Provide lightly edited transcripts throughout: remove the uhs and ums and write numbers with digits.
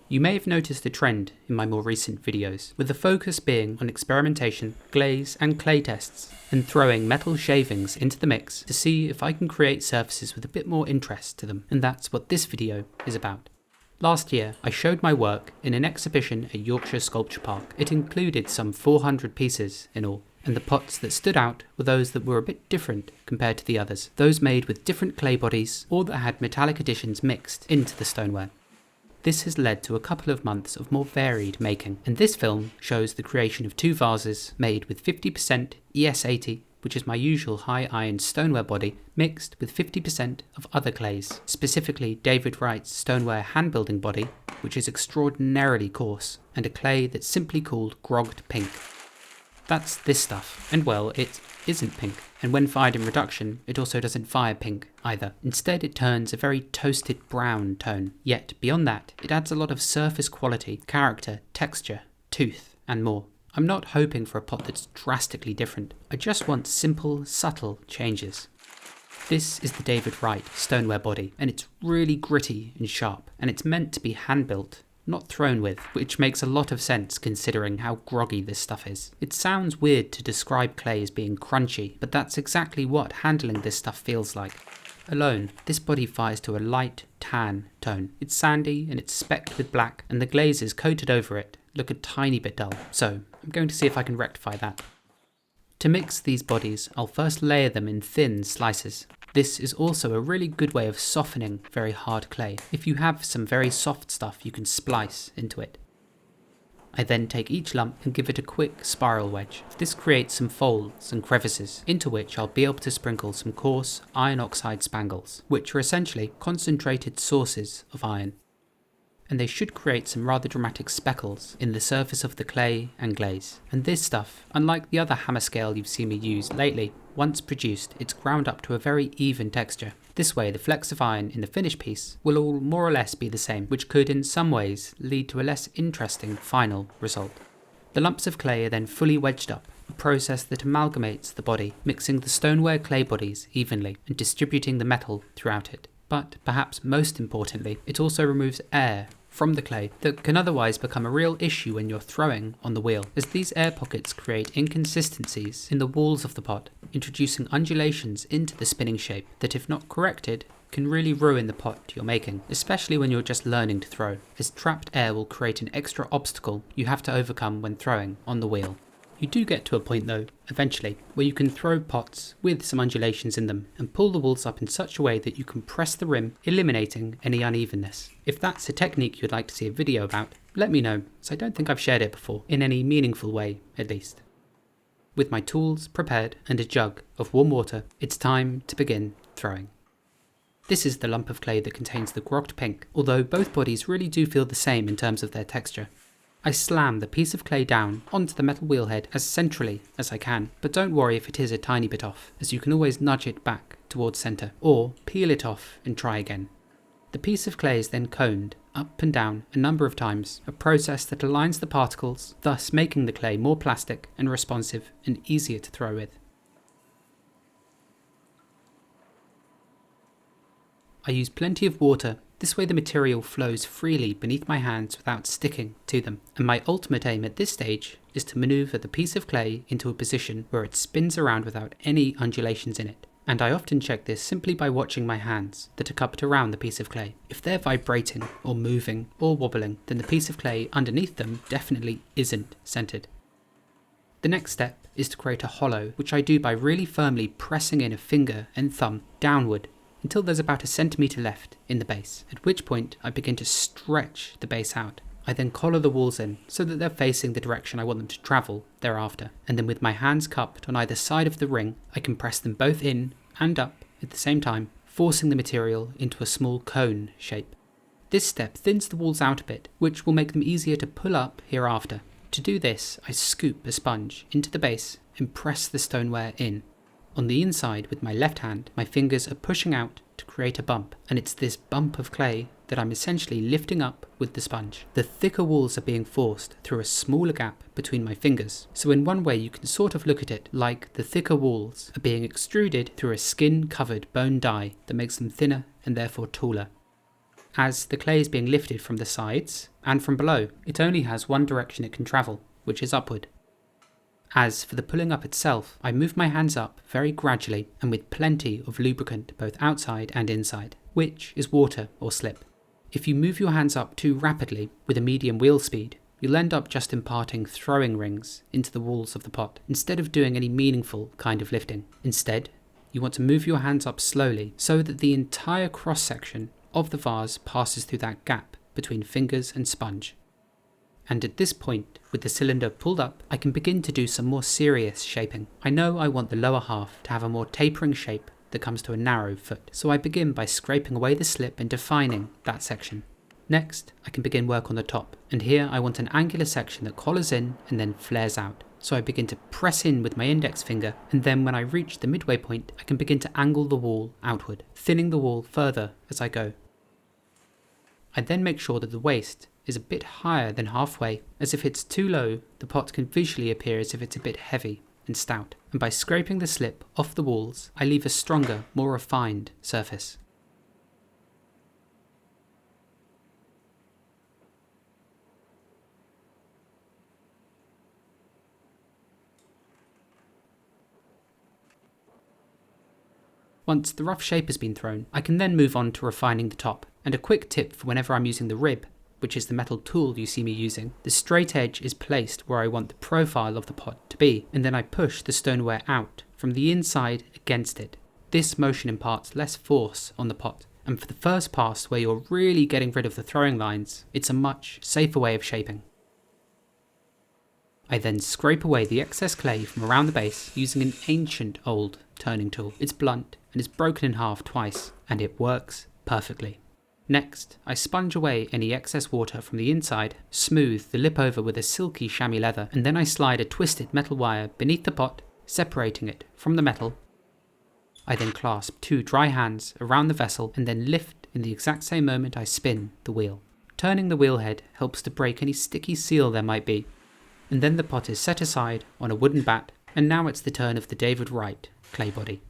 You may have noticed a trend in my more recent videos, with the focus being on experimentation, glaze and clay tests, and throwing metal shavings into the mix to see if I can create surfaces with a bit more interest to them, and that's what this video is about. Last year, I showed my work in an exhibition at Yorkshire Sculpture Park. It included some 400 pieces in all, and the pots that stood out were those that were a bit different compared to the others, those made with different clay bodies or that had metallic additions mixed into the stoneware. This has led to a couple of months of more varied making, and this film shows the creation of 2 vases made with 50% ES80, which is my usual high iron stoneware body, mixed with 50% of other clays, specifically David Wright's stoneware hand building body, which is extraordinarily coarse, and a clay that's simply called Grogged pink. That's this stuff, and well, it isn't pink, and when fired in reduction, it also doesn't fire pink either. Instead, it turns a very toasted brown tone, yet beyond that, it adds a lot of surface quality, character, texture, tooth, and more. I'm not hoping for a pot that's drastically different, I just want simple, subtle changes. This is the David Wright stoneware body, and it's really gritty and sharp, and it's meant to be hand-built, not thrown with, which makes a lot of sense considering how groggy this stuff is. It sounds weird to describe clay as being crunchy, but that's exactly what handling this stuff feels like. Alone, this body fires to a light tan tone. It's sandy and it's specked with black, and the glazes coated over it look a tiny bit dull, so I'm going to see if I can rectify that. To mix these bodies, I'll first layer them in thin slices. This is also a really good way of softening very hard clay. If you have some very soft stuff, you can splice into it. I then take each lump and give it a quick spiral wedge. This creates some folds and crevices, into which I'll be able to sprinkle some coarse iron oxide spangles, which are essentially concentrated sources of iron. And they should create some rather dramatic speckles in the surface of the clay and glaze. And this stuff, unlike the other hammer scale you've seen me use lately, once produced, it's ground up to a very even texture. This way, the flecks of iron in the finished piece will all more or less be the same, which could in some ways lead to a less interesting final result. The lumps of clay are then fully wedged up, a process that amalgamates the body, mixing the stoneware clay bodies evenly and distributing the metal throughout it. But perhaps most importantly, it also removes air from the clay that can otherwise become a real issue when you're throwing on the wheel, as these air pockets create inconsistencies in the walls of the pot, introducing undulations into the spinning shape that, if not corrected, can really ruin the pot you're making, especially when you're just learning to throw, as trapped air will create an extra obstacle you have to overcome when throwing on the wheel. You do get to a point though, eventually, where you can throw pots with some undulations in them and pull the walls up in such a way that you can press the rim, eliminating any unevenness. If that's a technique you'd like to see a video about, let me know, as I don't think I've shared it before, in any meaningful way at least. With my tools prepared and a jug of warm water, it's time to begin throwing. This is the lump of clay that contains the grogged pink, although both bodies really do feel the same in terms of their texture. I slam the piece of clay down onto the metal wheelhead as centrally as I can, but don't worry if it is a tiny bit off, as you can always nudge it back towards centre, or peel it off and try again. The piece of clay is then coned up and down a number of times, a process that aligns the particles, thus making the clay more plastic and responsive and easier to throw with. I use plenty of water. This way the material flows freely beneath my hands without sticking to them, and my ultimate aim at this stage is to manoeuvre the piece of clay into a position where it spins around without any undulations in it. And I often check this simply by watching my hands that are cupped around the piece of clay. If they're vibrating or moving or wobbling, then the piece of clay underneath them definitely isn't centered. The next step is to create a hollow, which I do by really firmly pressing in a finger and thumb downward until there's about a centimetre left in the base, at which point I begin to stretch the base out. I then collar the walls in so that they're facing the direction I want them to travel thereafter, and then with my hands cupped on either side of the ring, I can press them both in and up at the same time, forcing the material into a small cone shape. This step thins the walls out a bit, which will make them easier to pull up hereafter. To do this, I scoop a sponge into the base and press the stoneware in. On the inside, with my left hand, my fingers are pushing out to create a bump, and it's this bump of clay that I'm essentially lifting up with the sponge. The thicker walls are being forced through a smaller gap between my fingers, so in one way you can sort of look at it like the thicker walls are being extruded through a skin-covered bone die that makes them thinner and therefore taller. as the clay is being lifted from the sides and from below. It only has one direction it can travel, which is upward. As for the pulling up itself, I move my hands up very gradually and with plenty of lubricant both outside and inside, which is water or slip. If you move your hands up too rapidly with a medium wheel speed, you'll end up just imparting throwing rings into the walls of the pot, instead of doing any meaningful kind of lifting. Instead, you want to move your hands up slowly so that the entire cross-section of the vase passes through that gap between fingers and sponge. And at this point, with the cylinder pulled up, I can begin to do some more serious shaping. I know I want the lower half to have a more tapering shape that comes to a narrow foot, so I begin by scraping away the slip and defining that section. Next, I can begin work on the top, and here I want an angular section that collars in and then flares out. So I begin to press in with my index finger, and then when I reach the midway point, I can begin to angle the wall outward, thinning the wall further as I go. I then make sure that the waist is a bit higher than halfway, as if it's too low, the pot can visually appear as if it's a bit heavy and stout. And by scraping the slip off the walls, I leave a stronger, more refined surface. Once the rough shape has been thrown, I can then move on to refining the top. And a quick tip for whenever I'm using the rib, which is the metal tool you see me using, the straight edge is placed where I want the profile of the pot to be, and then I push the stoneware out from the inside against it. This motion imparts less force on the pot, and for the first pass where you're really getting rid of the throwing lines, it's a much safer way of shaping. I then scrape away the excess clay from around the base using an ancient old turning tool. It's blunt and is broken in half twice, and it works perfectly. Next, I sponge away any excess water from the inside, smooth the lip over with a silky chamois leather, and then I slide a twisted metal wire beneath the pot, separating it from the metal. I then clasp two dry hands around the vessel and then lift in the exact same moment I spin the wheel. Turning the wheel head helps to break any sticky seal there might be, and then the pot is set aside on a wooden bat, and now it's the turn of the David Wright clay body.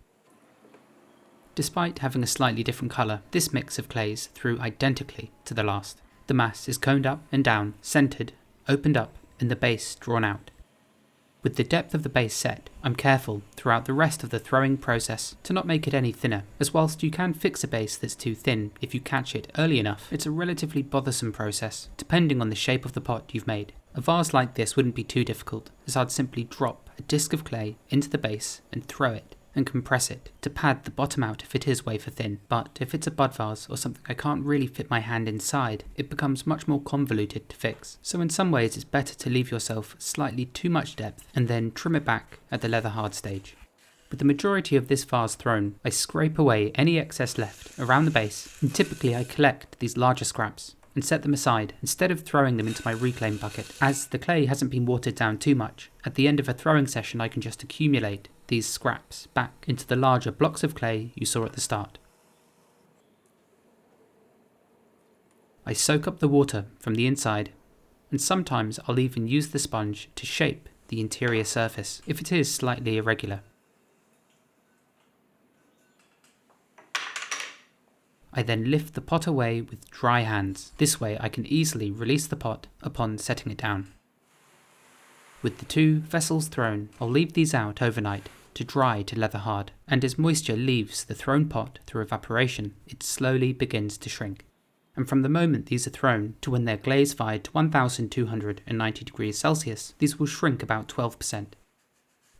Despite having a slightly different colour, this mix of clays threw identically to the last. The mass is coned up and down, centred, opened up, and the base drawn out. With the depth of the base set, I'm careful throughout the rest of the throwing process to not make it any thinner, as whilst you can fix a base that's too thin if you catch it early enough, it's a relatively bothersome process, depending on the shape of the pot you've made. A vase like this wouldn't be too difficult, as I'd simply drop a disc of clay into the base and throw it, and compress it to pad the bottom out if it is wafer thin. But if it's a bud vase or something I can't really fit my hand inside, it becomes much more convoluted to fix. So in some ways it's better to leave yourself slightly too much depth and then trim it back at the leather hard stage. With the majority of this vase thrown, I scrape away any excess left around the base, and typically I collect these larger scraps and set them aside instead of throwing them into my reclaim bucket. As the clay hasn't been watered down too much, at the end of a throwing session I can just accumulate these scraps back into the larger blocks of clay you saw at the start. I soak up the water from the inside, and sometimes I'll even use the sponge to shape the interior surface if it is slightly irregular. I then lift the pot away with dry hands. This way I can easily release the pot upon setting it down. With the two vessels thrown, I'll leave these out overnight to dry to leather hard, and as moisture leaves the thrown pot through evaporation, it slowly begins to shrink. And from the moment these are thrown to when they're glaze fired to 1290 degrees Celsius, these will shrink about 12%.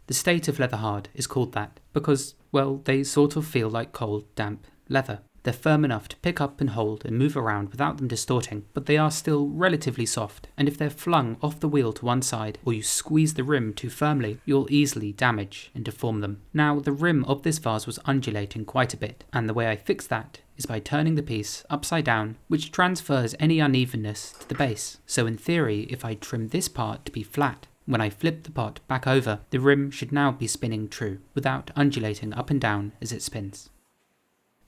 The state of leather hard is called that because, well, they sort of feel like cold, damp leather. They're firm enough to pick up and hold and move around without them distorting, but they are still relatively soft, and if they're flung off the wheel to one side or you squeeze the rim too firmly, you'll easily damage and deform them. Now, the rim of this vase was undulating quite a bit, and the way I fix that is by turning the piece upside down, which transfers any unevenness to the base. So in theory, if I trim this part to be flat, when I flip the pot back over, the rim should now be spinning true, without undulating up and down as it spins.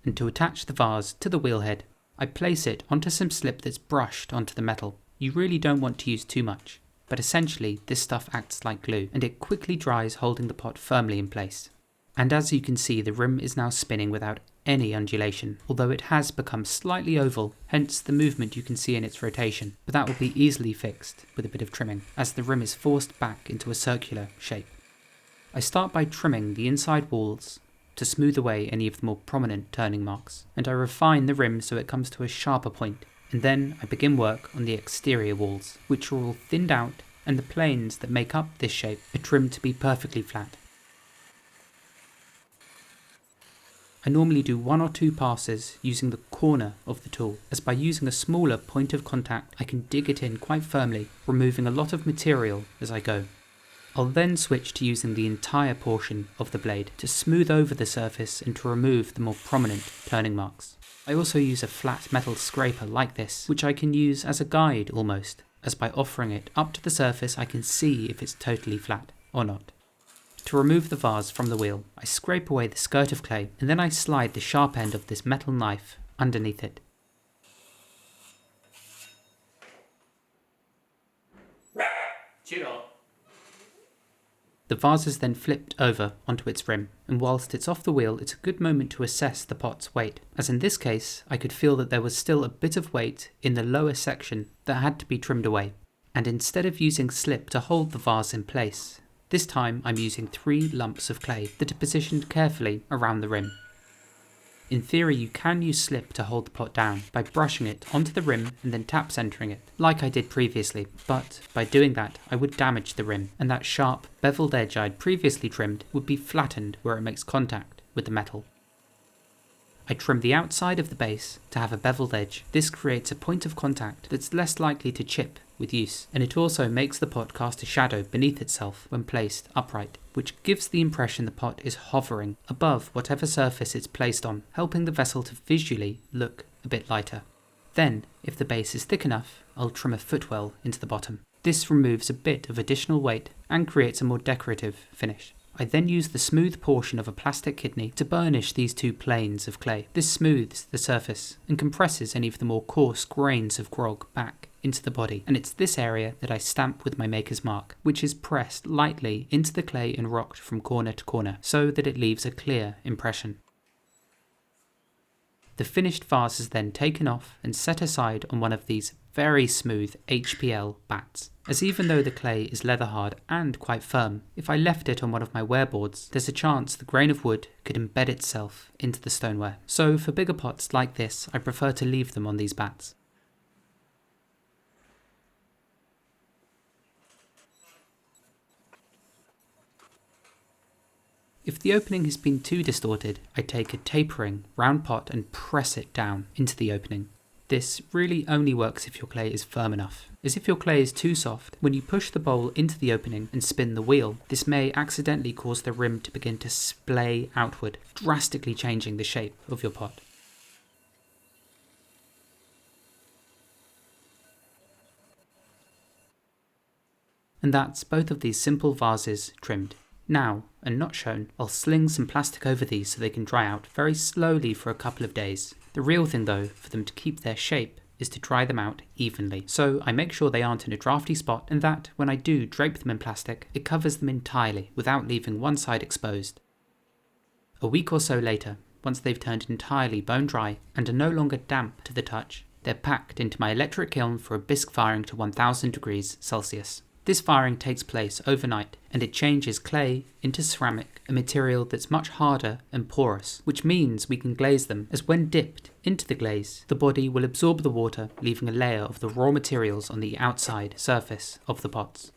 And to attach the vase to the wheel head, I place it onto some slip that's brushed onto the metal. You really don't want to use too much, but essentially this stuff acts like glue, and it quickly dries, holding the pot firmly in place. And as you can see, the rim is now spinning without any undulation, although it has become slightly oval, hence the movement you can see in its rotation, but that will be easily fixed with a bit of trimming, as the rim is forced back into a circular shape. I start by trimming the inside walls to smooth away any of the more prominent turning marks, and I refine the rim so it comes to a sharper point, and then I begin work on the exterior walls, which are all thinned out, and the planes that make up this shape are trimmed to be perfectly flat. I normally do 1 or 2 passes using the corner of the tool, as by using a smaller point of contact I can dig it in quite firmly, removing a lot of material as I go. I'll then switch to using the entire portion of the blade to smooth over the surface and to remove the more prominent turning marks. I also use a flat metal scraper like this, which I can use as a guide almost, as by offering it up to the surface I can see if it's totally flat or not. To remove the vase from the wheel, I scrape away the skirt of clay, and then I slide the sharp end of this metal knife underneath it. The vase is then flipped over onto its rim, and whilst it's off the wheel, it's a good moment to assess the pot's weight, as in this case I could feel that there was still a bit of weight in the lower section that had to be trimmed away, and instead of using slip to hold the vase in place, this time I'm using 3 lumps of clay that are positioned carefully around the rim. In theory you can use slip to hold the pot down by brushing it onto the rim and then tap centering it, like I did previously, but by doing that I would damage the rim, and that sharp beveled edge I'd previously trimmed would be flattened where it makes contact with the metal. I trim the outside of the base to have a beveled edge. This creates a point of contact that's less likely to chip with use, and it also makes the pot cast a shadow beneath itself when placed upright, which gives the impression the pot is hovering above whatever surface it's placed on, helping the vessel to visually look a bit lighter. Then, if the base is thick enough, I'll trim a footwell into the bottom. This removes a bit of additional weight and creates a more decorative finish. I then use the smooth portion of a plastic kidney to burnish these 2 planes of clay. This smooths the surface and compresses any of the more coarse grains of grog back into the body, and it's this area that I stamp with my maker's mark, which is pressed lightly into the clay and rocked from corner to corner so that it leaves a clear impression. The finished vase is then taken off and set aside on one of these very smooth HPL bats, as even though the clay is leather hard and quite firm, if I left it on one of my wearboards, there's a chance the grain of wood could embed itself into the stoneware. So for bigger pots like this, I prefer to leave them on these bats. If the opening has been too distorted, I take a tapering round pot and press it down into the opening. This really only works if your clay is firm enough, as if your clay is too soft, when you push the bowl into the opening and spin the wheel, this may accidentally cause the rim to begin to splay outward, drastically changing the shape of your pot. And that's both of these simple vases trimmed. Now, and not shown, I'll sling some plastic over these so they can dry out very slowly for a couple of days. The real thing though, for them to keep their shape, is to dry them out evenly. So I make sure they aren't in a drafty spot, and that, when I do drape them in plastic, it covers them entirely without leaving one side exposed. A week or so later, once they've turned entirely bone dry and are no longer damp to the touch, they're packed into my electric kiln for a bisque firing to 1000 degrees Celsius. This firing takes place overnight, and it changes clay into ceramic, a material that's much harder and porous, which means we can glaze them, as when dipped into the glaze, the body will absorb the water, leaving a layer of the raw materials on the outside surface of the pots.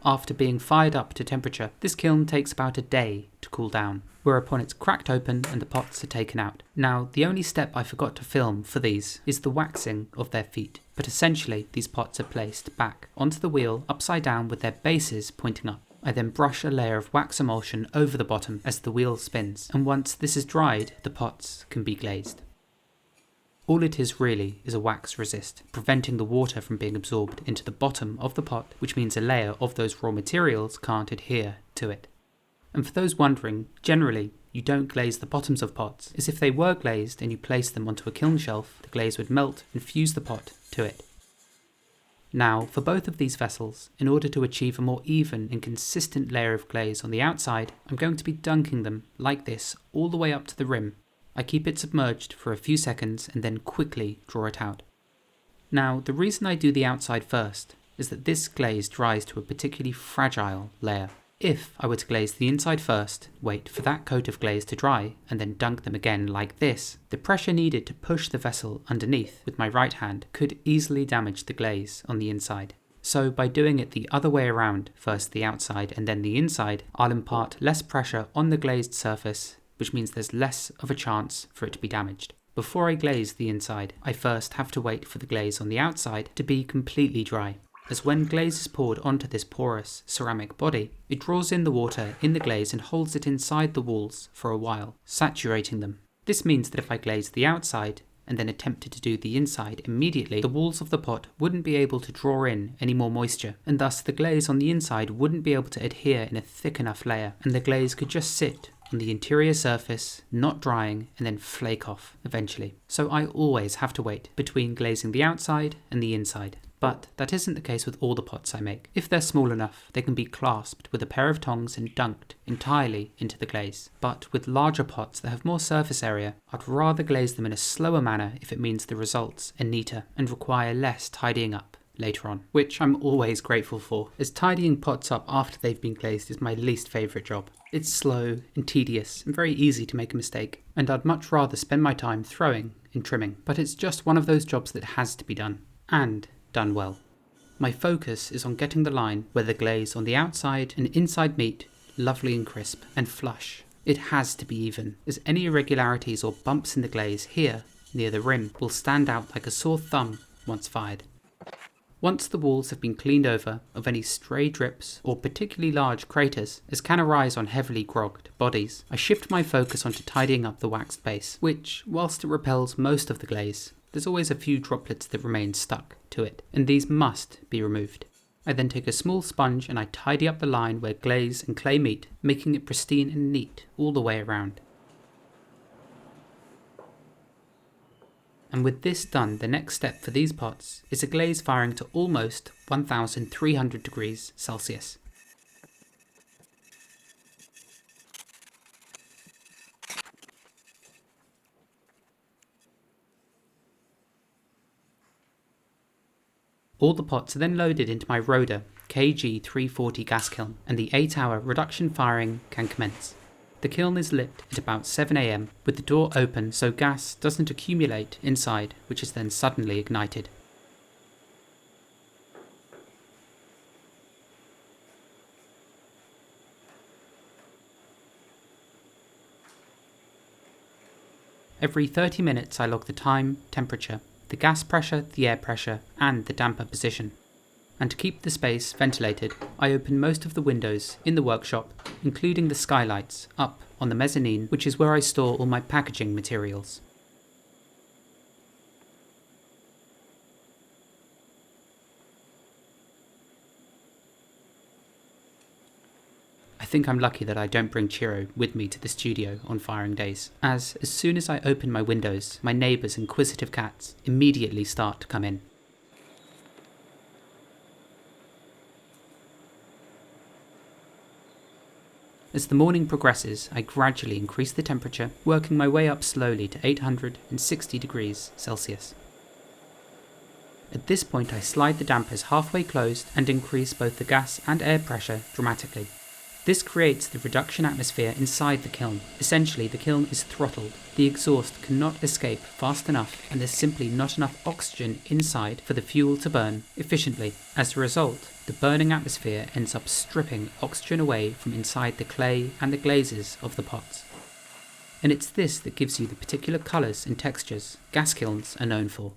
After being fired up to temperature, this kiln takes about a day to cool down, whereupon it's cracked open and the pots are taken out. Now, the only step I forgot to film for these is the waxing of their feet, but essentially these pots are placed back onto the wheel upside down with their bases pointing up. I then brush a layer of wax emulsion over the bottom as the wheel spins, and once this is dried, the pots can be glazed. All it is really is a wax resist, preventing the water from being absorbed into the bottom of the pot, which means a layer of those raw materials can't adhere to it. And for those wondering, generally you don't glaze the bottoms of pots, as if they were glazed and you place them onto a kiln shelf, the glaze would melt and fuse the pot to it. Now, for both of these vessels, in order to achieve a more even and consistent layer of glaze on the outside, I'm going to be dunking them like this all the way up to the rim. I keep it submerged for a few seconds and then quickly draw it out. Now, the reason I do the outside first is that this glaze dries to a particularly fragile layer. If I were to glaze the inside first, wait for that coat of glaze to dry, and then dunk them again like this, the pressure needed to push the vessel underneath with my right hand could easily damage the glaze on the inside. So by doing it the other way around, first the outside and then the inside, I'll impart less pressure on the glazed surface, which means there's less of a chance for it to be damaged. Before I glaze the inside, I first have to wait for the glaze on the outside to be completely dry, as when glaze is poured onto this porous ceramic body, it draws in the water in the glaze and holds it inside the walls for a while, saturating them. This means that if I glaze the outside and then attempted to do the inside immediately, the walls of the pot wouldn't be able to draw in any more moisture, and thus the glaze on the inside wouldn't be able to adhere in a thick enough layer, and the glaze could just sit on the interior surface, not drying, and then flake off eventually. So I always have to wait between glazing the outside and the inside. But that isn't the case with all the pots I make. If they're small enough, they can be clasped with a pair of tongs and dunked entirely into the glaze. But with larger pots that have more surface area, I'd rather glaze them in a slower manner if it means the results are neater and require less tidying up later on, which I'm always grateful for, as tidying pots up after they've been glazed is my least favourite job. It's slow and tedious and very easy to make a mistake, and I'd much rather spend my time throwing and trimming. But it's just one of those jobs that has to be done, and done well. My focus is on getting the line where the glaze on the outside and inside meet lovely and crisp and flush. It has to be even, as any irregularities or bumps in the glaze here near the rim will stand out like a sore thumb once fired. Once the walls have been cleaned over of any stray drips or particularly large craters, as can arise on heavily grogged bodies, I shift my focus onto tidying up the waxed base, which, whilst it repels most of the glaze, there's always a few droplets that remain stuck to it, and these must be removed. I then take a small sponge and I tidy up the line where glaze and clay meet, making it pristine and neat all the way around. And with this done, the next step for these pots is a glaze firing to almost 1300 degrees Celsius. All the pots are then loaded into my Rohde KG-340 gas kiln, and the 8-hour reduction firing can commence. The kiln is lit at about 7 AM with the door open so gas doesn't accumulate inside, which is then suddenly ignited. Every 30 minutes I log the time, temperature, the gas pressure, the air pressure, and the damper position. And to keep the space ventilated, I open most of the windows in the workshop, including the skylights, up on the mezzanine, which is where I store all my packaging materials. I think I'm lucky that I don't bring Chiro with me to the studio on firing days, as soon as I open my windows, my neighbours' inquisitive cats immediately start to come in. As the morning progresses, I gradually increase the temperature, working my way up slowly to 860 degrees Celsius. At this point I slide the dampers halfway closed and increase both the gas and air pressure dramatically. This creates the reduction atmosphere inside the kiln. Essentially, the kiln is throttled. The exhaust cannot escape fast enough, and there's simply not enough oxygen inside for the fuel to burn efficiently. As a result, the burning atmosphere ends up stripping oxygen away from inside the clay and the glazes of the pots. And it's this that gives you the particular colours and textures gas kilns are known for.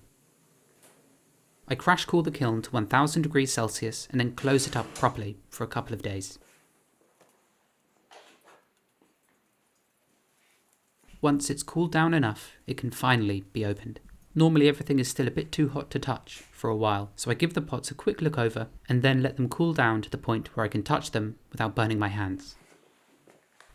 I crash cool the kiln to 1000 degrees Celsius and then close it up properly for a couple of days. Once it's cooled down enough, it can finally be opened. Normally everything is still a bit too hot to touch for a while, so I give the pots a quick look over and then let them cool down to the point where I can touch them without burning my hands.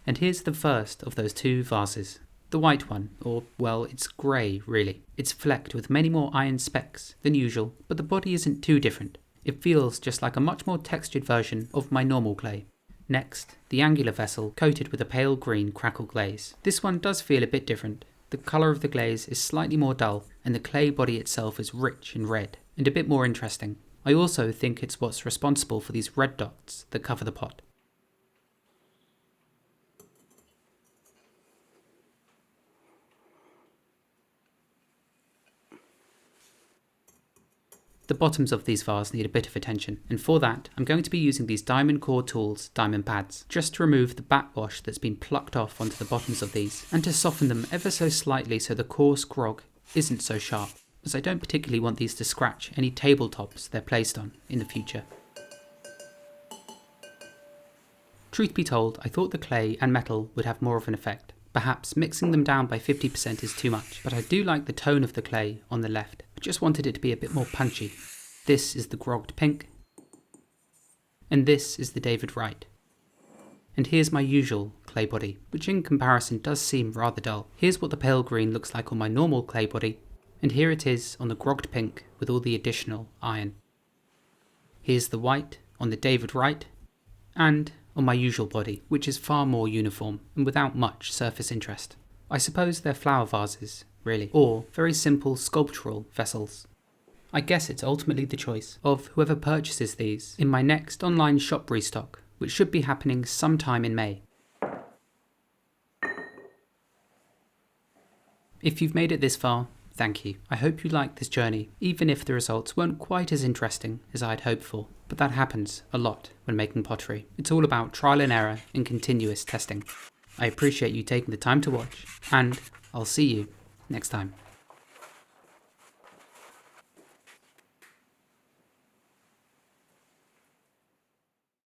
And here's the first of those two vases. The white one, or well, it's grey really. It's flecked with many more iron specks than usual, but the body isn't too different. It feels just like a much more textured version of my normal clay. Next, the angular vessel coated with a pale green crackle glaze. This one does feel a bit different. The colour of the glaze is slightly more dull, and the clay body itself is rich and red, and a bit more interesting. I also think it's what's responsible for these red dots that cover the pot. The bottoms of these vases need a bit of attention, and for that I'm going to be using these diamond core tools, diamond pads, just to remove the backwash that's been plucked off onto the bottoms of these, and to soften them ever so slightly so the coarse grog isn't so sharp, as I don't particularly want these to scratch any tabletops they're placed on in the future. Truth be told, I thought the clay and metal would have more of an effect. Perhaps mixing them down by 50% is too much, but I do like the tone of the clay on the left. I just wanted it to be a bit more punchy. This is the Grogged pink, and this is the David Wright. And here's my usual clay body, which in comparison does seem rather dull. Here's what the pale green looks like on my normal clay body, and here it is on the Grogged pink with all the additional iron. Here's the white on the David Wright, and on my usual body, which is far more uniform and without much surface interest. I suppose they're flower vases, really, or very simple sculptural vessels. I guess it's ultimately the choice of whoever purchases these in my next online shop restock, which should be happening sometime in May. If you've made it this far, thank you. I hope you liked this journey, even if the results weren't quite as interesting as I'd hoped for. But that happens a lot when making pottery. It's all about trial and error and continuous testing. I appreciate you taking the time to watch, and I'll see you next time.